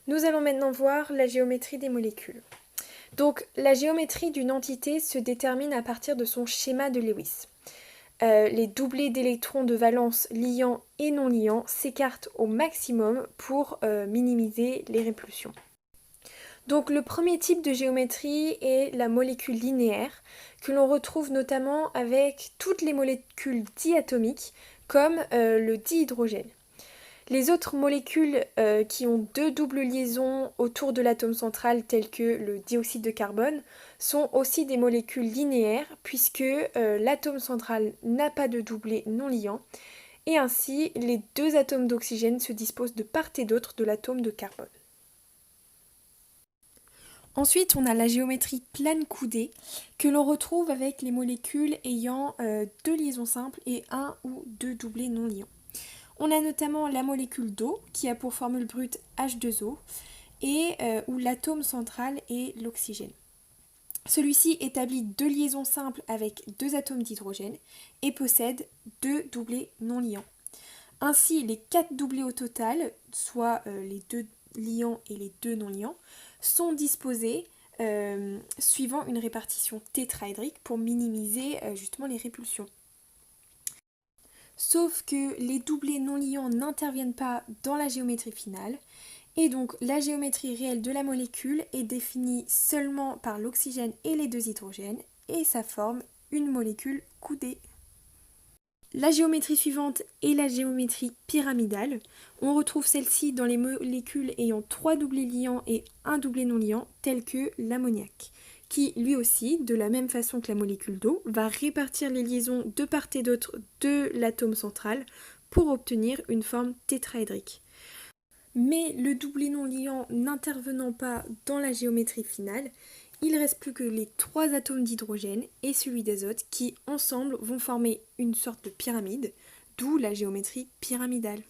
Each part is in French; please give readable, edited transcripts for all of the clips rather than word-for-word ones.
Nous allons maintenant voir la géométrie des molécules. Donc la géométrie d'une entité se détermine à partir de son schéma de Lewis. Les doublés d'électrons de valence liants et non liants s'écartent au maximum pour minimiser les répulsions. Donc le premier type de géométrie est la molécule linéaire, que l'on retrouve notamment avec toutes les molécules diatomiques, comme le dihydrogène. Les autres molécules qui ont deux doubles liaisons autour de l'atome central, telles que le dioxyde de carbone, sont aussi des molécules linéaires, puisque l'atome central n'a pas de doublé non liant, et ainsi les deux atomes d'oxygène se disposent de part et d'autre de l'atome de carbone. Ensuite, on a la géométrie plane coudée que l'on retrouve avec les molécules ayant deux liaisons simples et un ou deux doublés non liants. On a notamment la molécule d'eau qui a pour formule brute H2O et où l'atome central est l'oxygène. Celui-ci établit deux liaisons simples avec deux atomes d'hydrogène et possède deux doublés non liants. Ainsi, les quatre doublés au total, soit les deux liants et les deux non liants, sont disposés suivant une répartition tétraédrique pour minimiser justement les répulsions. Sauf que les doublés non liants n'interviennent pas dans la géométrie finale, et donc la géométrie réelle de la molécule est définie seulement par l'oxygène et les deux hydrogènes, et ça forme une molécule coudée. La géométrie suivante est la géométrie pyramidale. On retrouve celle-ci dans les molécules ayant trois doublés liants et un doublé non liant, tels que l'ammoniac, qui lui aussi, de la même façon que la molécule d'eau, va répartir les liaisons de part et d'autre de l'atome central pour obtenir une forme tétraédrique. Mais le doublé non liant n'intervenant pas dans la géométrie finale, il ne reste plus que les trois atomes d'hydrogène et celui d'azote qui, ensemble, vont former une sorte de pyramide, d'où la géométrie pyramidale.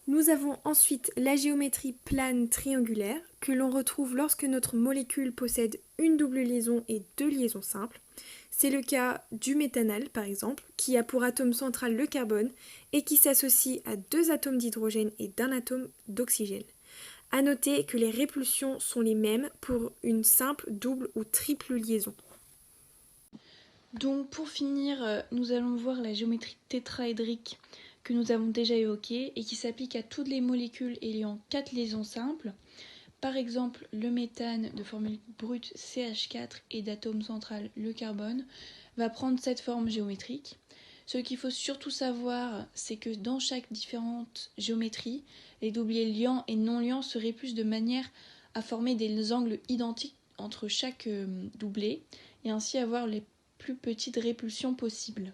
Nous avons ensuite la géométrie plane triangulaire que l'on retrouve lorsque notre molécule possède une double liaison et deux liaisons simples. C'est le cas du méthanal par exemple, qui a pour atome central le carbone et qui s'associe à deux atomes d'hydrogène et d'un atome d'oxygène. A noter que les répulsions sont les mêmes pour une simple, double ou triple liaison. Donc pour finir, nous allons voir la géométrie tétraédrique que nous avons déjà évoquée et qui s'applique à toutes les molécules ayant 4 liaisons simples. Par exemple, le méthane de formule brute CH4 et d'atome central le carbone va prendre cette forme géométrique. Ce qu'il faut surtout savoir, c'est que dans chaque différente géométrie, les doublés liants et non liants se répulsent de manière à former des angles identiques entre chaque doublé et ainsi avoir les plus petites répulsions possibles.